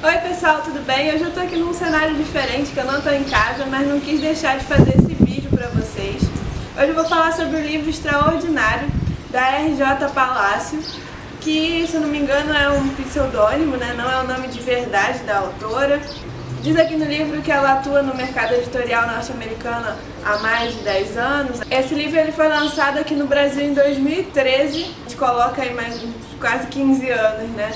Oi pessoal, tudo bem? Hoje eu tô aqui num cenário diferente, que eu não tô em casa, mas não quis deixar de fazer esse vídeo pra vocês. Hoje eu vou falar sobre o livro Extraordinário, da R.J. Palácio, que, se eu não me engano, é um pseudônimo, né? Não é o nome de verdade da autora. Diz aqui no livro que ela atua no mercado editorial norte-americano há mais de 10 anos. Esse livro ele foi lançado aqui no Brasil em 2013. A gente coloca aí mais quase 15 anos, né?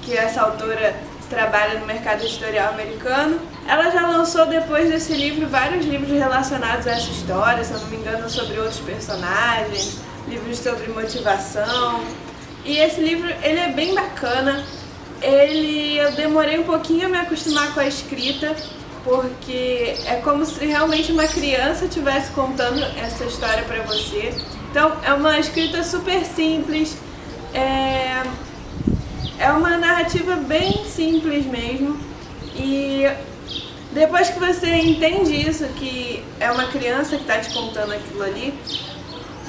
Que essa autora trabalha no mercado editorial americano. Ela já lançou depois desse livro vários livros relacionados a essa história, se eu não me engano, sobre outros personagens, livros sobre motivação. E esse livro, ele é bem bacana. Eu demorei um pouquinho a me acostumar com a escrita, porque é como se realmente uma criança estivesse contando essa história para você. Então, é uma escrita super simples, é uma narrativa bem simples mesmo, e depois que você entende isso, que é uma criança que está te contando aquilo ali,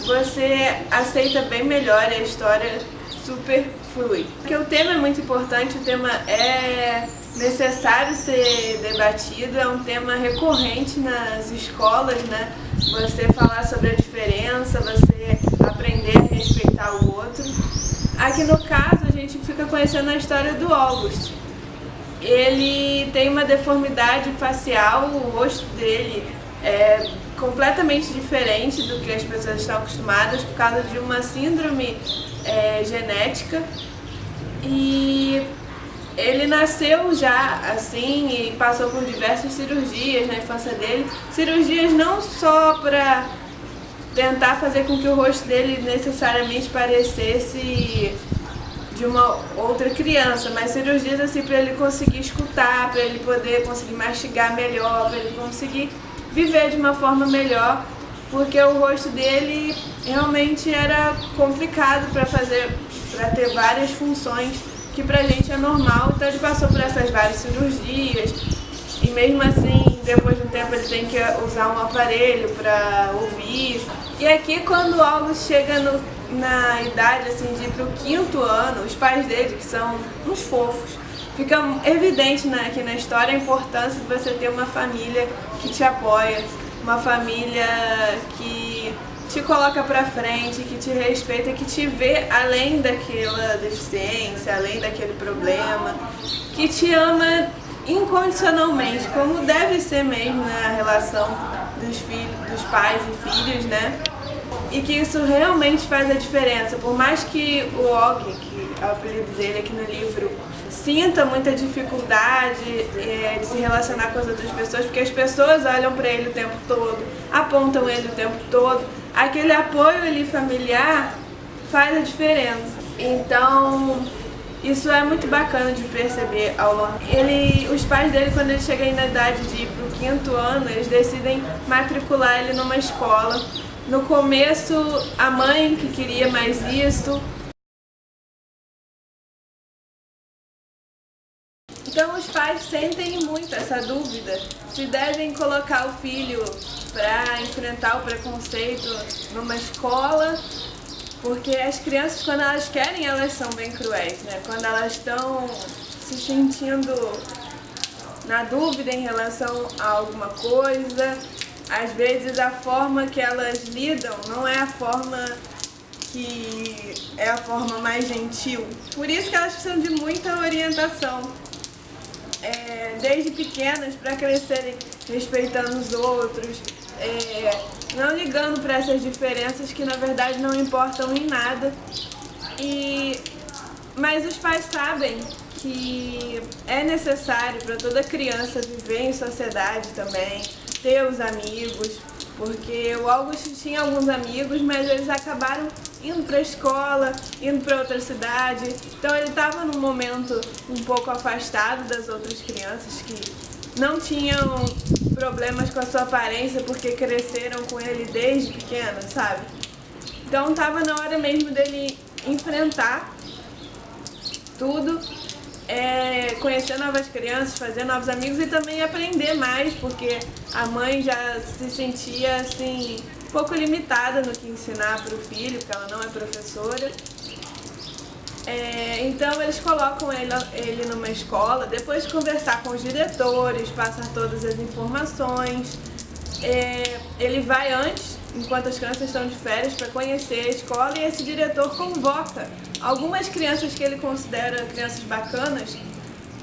você aceita bem melhor a história, super flui. Porque o tema é muito importante, o tema é necessário ser debatido, é um tema recorrente nas escolas, né? Você falar sobre a diferença, você aprender a respeitar o outro. Aqui no caso a gente fica conhecendo a história do August. Ele tem uma deformidade facial, o rosto dele é completamente diferente do que as pessoas estão acostumadas por causa de uma síndrome genética, e ele nasceu já assim e passou por diversas cirurgias na infância dele, cirurgias não só para tentar fazer com que o rosto dele necessariamente parecesse de uma outra criança, mas cirurgias assim para ele conseguir escutar, para ele poder conseguir mastigar melhor, para ele conseguir viver de uma forma melhor, porque o rosto dele realmente era complicado para ter várias funções que pra gente é normal. Então ele passou por essas várias cirurgias e mesmo assim, depois de um tempo, ele tem que usar um aparelho para ouvir. E aqui, quando o August chega na idade assim, de ir pro 5º ano, os pais dele, que são uns fofos, fica evidente aqui na história a importância de você ter uma família que te apoia, uma família que te coloca pra frente, que te respeita, que te vê além daquela deficiência, além daquele problema, que te ama incondicionalmente, como deve ser mesmo na relação dos pais e filhos, né? E que isso realmente faz a diferença. Por mais que o Og, que é o apelido dele aqui no livro, sinta muita dificuldade de se relacionar com as outras pessoas, porque as pessoas olham para ele o tempo todo, apontam ele o tempo todo, aquele apoio ali familiar faz a diferença. Então, isso é muito bacana de perceber ao longo. Os pais dele, quando ele chega aí na idade de ir pro 5º ano, eles decidem matricular ele numa escola. No começo, a mãe que queria mais isso. Então os pais sentem muito essa dúvida se devem colocar o filho para enfrentar o preconceito numa escola, porque as crianças, quando elas querem, elas são bem cruéis, né? Quando elas estão se sentindo na dúvida em relação a alguma coisa, às vezes a forma que elas lidam não é a forma que é a forma mais gentil. Por isso que elas precisam de muita orientação. Desde pequenas, para crescerem respeitando os outros, não ligando para essas diferenças que na verdade não importam em nada. Mas os pais sabem que é necessário para toda criança viver em sociedade também, ter os amigos, porque o August tinha alguns amigos, mas eles acabaram indo para a escola, indo para outra cidade. Então ele estava num momento um pouco afastado das outras crianças que não tinham problemas com a sua aparência porque cresceram com ele desde pequeno, sabe? Então estava na hora mesmo dele enfrentar tudo, conhecer novas crianças, fazer novos amigos e também aprender mais, porque a mãe já se sentia assim um pouco limitada no que ensinar para o filho, porque ela não é professora. Então eles colocam ele numa escola, depois de conversar com os diretores, passar todas as informações. Ele vai antes, enquanto as crianças estão de férias, para conhecer a escola, e esse diretor convoca algumas crianças que ele considera crianças bacanas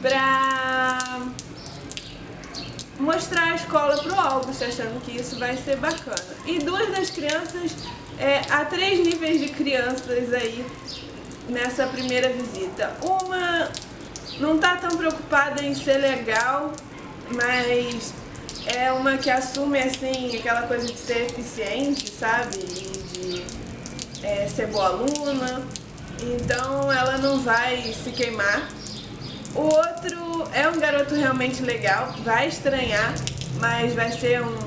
para mostrar a escola para o August, achando que isso vai ser bacana. E duas das crianças, há 3 níveis de crianças aí nessa primeira visita. Uma não está tão preocupada em ser legal, mas é uma que assume assim aquela coisa de ser eficiente, sabe? E de ser boa aluna, então ela não vai se queimar. O outro é um garoto realmente legal, vai estranhar, mas vai ser um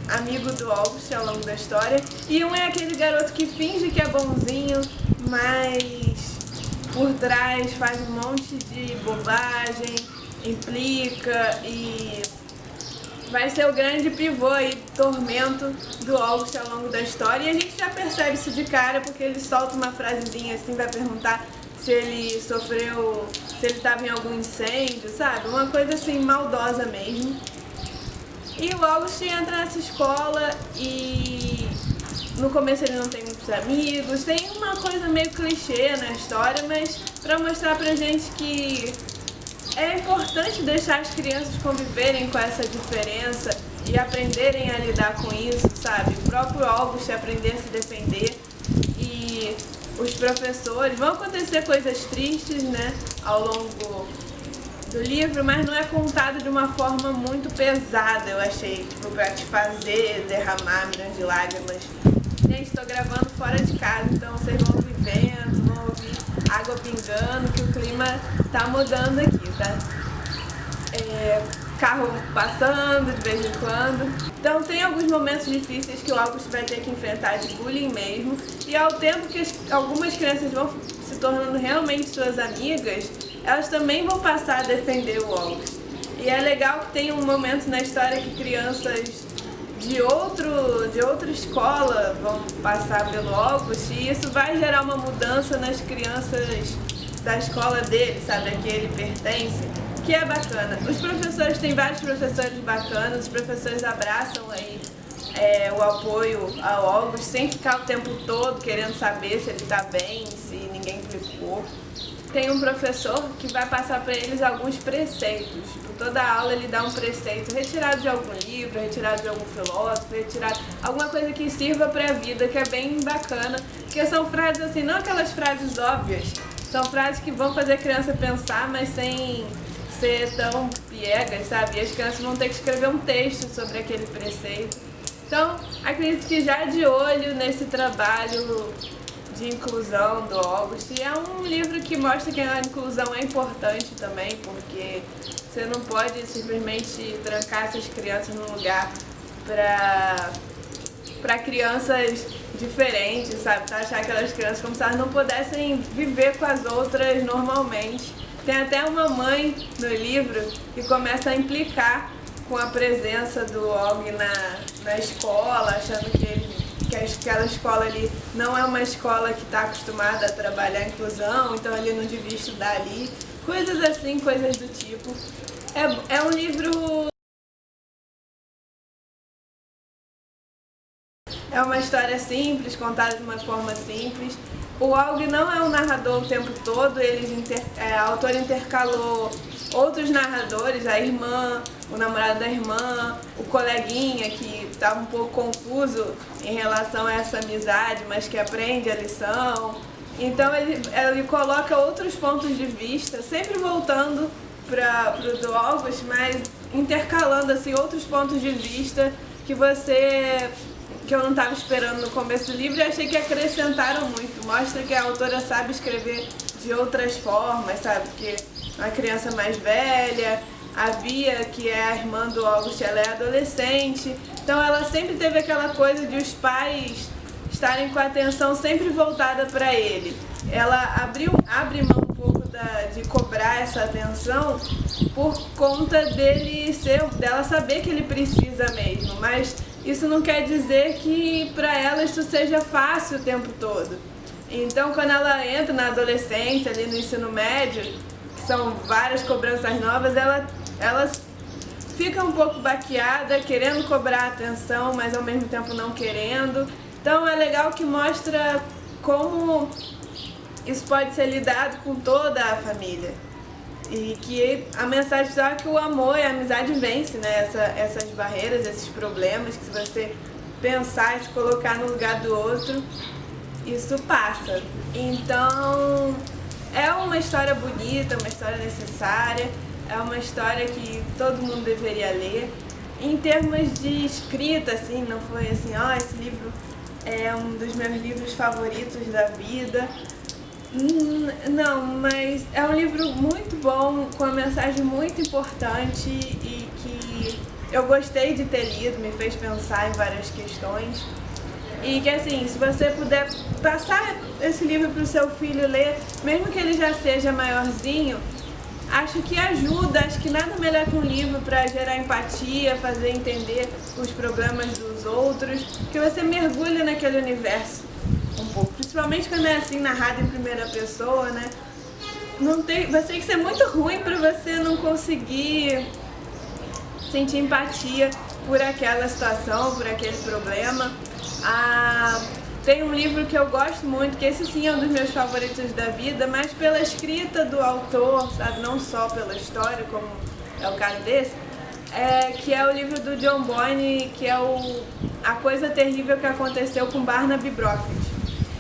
amigo do August ao longo da história. E um é aquele garoto que finge que é bonzinho, mas por trás faz um monte de bobagem, implica, e vai ser o grande pivô e tormento do August ao longo da história. E a gente já percebe isso de cara, porque ele solta uma frasezinha assim, vai perguntar se ele sofreu, se ele estava em algum incêndio, sabe? Uma coisa assim, maldosa mesmo. E o August entra nessa escola e no começo ele não tem muitos amigos, tem uma coisa meio clichê na história, mas pra mostrar pra gente que é importante deixar as crianças conviverem com essa diferença e aprenderem a lidar com isso, sabe? O próprio August aprender a se defender, e os professores, vão acontecer coisas tristes, né, ao longo do livro, mas não é contado de uma forma muito pesada, eu achei, tipo, pra te fazer derramar milhões de lágrimas. Gente, tô gravando fora de casa, então vocês vão ouvir vento, vão ouvir água pingando, que o clima tá mudando aqui, tá? Carro passando de vez em quando. Então tem alguns momentos difíceis que o August vai ter que enfrentar de bullying mesmo, e ao tempo que algumas crianças vão se tornando realmente suas amigas, elas também vão passar a defender o August. E é legal que tem um momento na história que crianças de outra escola vão passar pelo August, e isso vai gerar uma mudança nas crianças da escola dele, sabe, a que ele pertence, que é bacana. Os professores, tem vários professores bacanas, os professores abraçam aí o apoio ao August, sem ficar o tempo todo querendo saber se ele tá bem, se ninguém implicou. Tem um professor que vai passar para eles alguns preceitos. Por toda a aula ele dá um preceito retirado de algum livro, retirado de algum filósofo, retirado alguma coisa que sirva para a vida, que é bem bacana, porque são frases assim, não aquelas frases óbvias, são frases que vão fazer a criança pensar, mas sem ser tão piegas, sabe? E as crianças vão ter que escrever um texto sobre aquele preceito. Então, acredito que já de olho nesse trabalho de inclusão do August, e é um livro que mostra que a inclusão é importante também, porque você não pode simplesmente trancar essas crianças num lugar para crianças diferentes, sabe? Pra achar aquelas crianças como se elas não pudessem viver com as outras normalmente. Tem até uma mãe no livro que começa a implicar com a presença do Og na escola, achando que aquela escola ali não é uma escola que está acostumada a trabalhar a inclusão, então ele não devia estudar ali. Coisas assim, coisas do tipo. É um livro... É uma história simples, contada de uma forma simples. O Og não é um narrador o tempo todo, a autora intercalou outros narradores, a irmã, o namorado da irmã, o coleguinha que estava um pouco confuso em relação a essa amizade, mas que aprende a lição. Então ele coloca outros pontos de vista, sempre voltando para o do August, mas intercalando assim, outros pontos de vista que eu não estava esperando no começo do livro, e achei que acrescentaram muito. Mostra que a autora sabe escrever de outras formas, sabe? Porque uma criança mais velha, a Bia, que é a irmã do August, ela é adolescente, então ela sempre teve aquela coisa de os pais estarem com a atenção sempre voltada para ele. Ela abre mão um pouco de cobrar essa atenção por conta dela saber que ele precisa mesmo, mas isso não quer dizer que para ela isso seja fácil o tempo todo. Então, quando ela entra na adolescência, ali no ensino médio, que são várias cobranças novas, ela fica um pouco baqueada, querendo cobrar atenção, mas ao mesmo tempo não querendo. Então é legal que mostra como isso pode ser lidado com toda a família. E que a mensagem é que o amor e a amizade vence, né? Essas barreiras, esses problemas, que se você pensar e se colocar no lugar do outro, isso passa. Então é uma história bonita, uma história necessária, é uma história que todo mundo deveria ler. Em termos de escrita, assim, não foi assim, esse livro é um dos meus livros favoritos da vida. Não, mas é um livro muito bom, com uma mensagem muito importante e que eu gostei de ter lido, me fez pensar em várias questões. E que assim, se você puder passar esse livro para o seu filho ler, mesmo que ele já seja maiorzinho, acho que ajuda, acho que nada melhor que um livro para gerar empatia, fazer entender os problemas dos outros, que você mergulha naquele universo um pouco, principalmente quando é assim, narrado em primeira pessoa, né? Vai ter que ser muito ruim para você não conseguir sentir empatia por aquela situação, por aquele problema. Tem um livro que eu gosto muito, que esse sim é um dos meus favoritos da vida, mas pela escrita do autor, sabe, não só pela história, como é o caso desse, que é o livro do John Boyne, que é A Coisa Terrível que Aconteceu com Barnaby Brockett.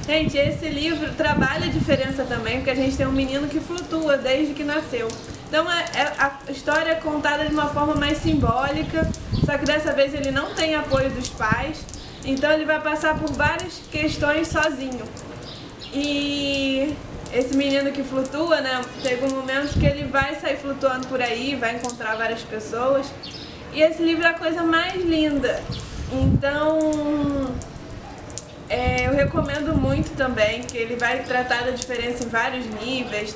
Gente, esse livro trabalha a diferença também, porque a gente tem um menino que flutua desde que nasceu. Então a história é contada de uma forma mais simbólica, só que dessa vez ele não tem apoio dos pais, então ele vai passar por várias questões sozinho. E esse menino que flutua, né, chega um momento que ele vai sair flutuando por aí, vai encontrar várias pessoas. E esse livro é a coisa mais linda. Então eu recomendo muito também, que ele vai tratar da diferença em vários níveis,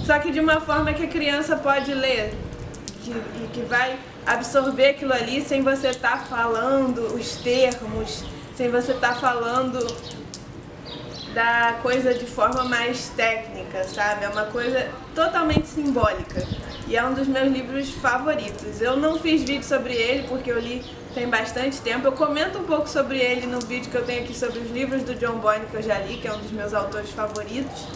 só que de uma forma que a criança pode ler, e que vai absorver aquilo ali sem você estar falando os termos, sem você estar falando da coisa de forma mais técnica, sabe? É uma coisa totalmente simbólica e é um dos meus livros favoritos. Eu não fiz vídeo sobre ele porque eu li tem bastante tempo. Eu comento um pouco sobre ele no vídeo que eu tenho aqui sobre os livros do John Boyne que eu já li, que é um dos meus autores favoritos.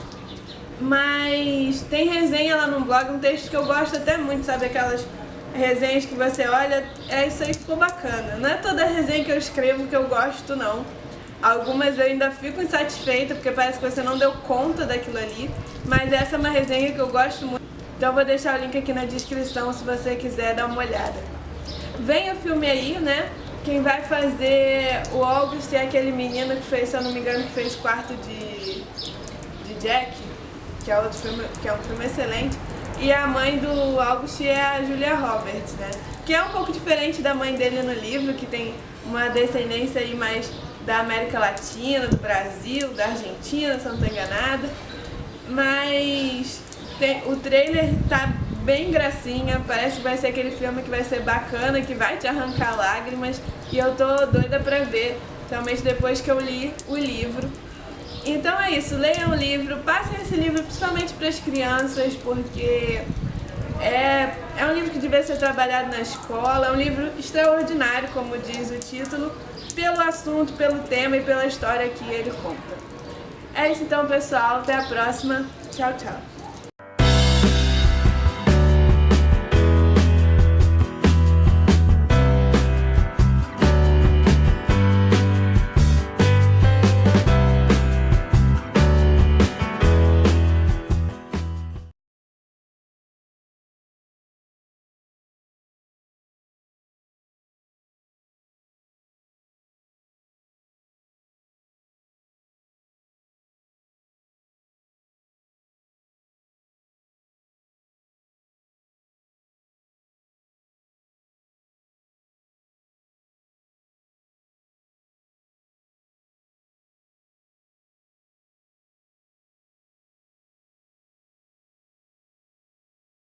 Mas tem resenha lá no blog, um texto que eu gosto até muito, sabe? Aquelas resenhas que você olha, isso aí ficou bacana. Não é toda resenha que eu escrevo que eu gosto, não. Algumas eu ainda fico insatisfeita, porque parece que você não deu conta daquilo ali. Mas essa é uma resenha que eu gosto muito. Então eu vou deixar o link aqui na descrição se você quiser dar uma olhada. Vem o filme aí, né? Quem vai fazer o August é aquele menino que fez, se eu não me engano, que fez Quarto de Jack, que é outro filme, que é um filme excelente. E a mãe do August é a Julia Roberts, né? Que é um pouco diferente da mãe dele no livro, que tem uma descendência aí mais da América Latina, do Brasil, da Argentina, se eu não estou enganada. Mas o trailer tá bem gracinha, parece que vai ser aquele filme que vai ser bacana, que vai te arrancar lágrimas, e eu tô doida pra ver, principalmente depois que eu li o livro. Então é isso, leiam o livro, passem esse livro principalmente para as crianças, porque é um livro que devia ser trabalhado na escola, é um livro extraordinário, como diz o título, pelo assunto, pelo tema e pela história que ele conta. É isso então, pessoal, até a próxima, tchau, tchau.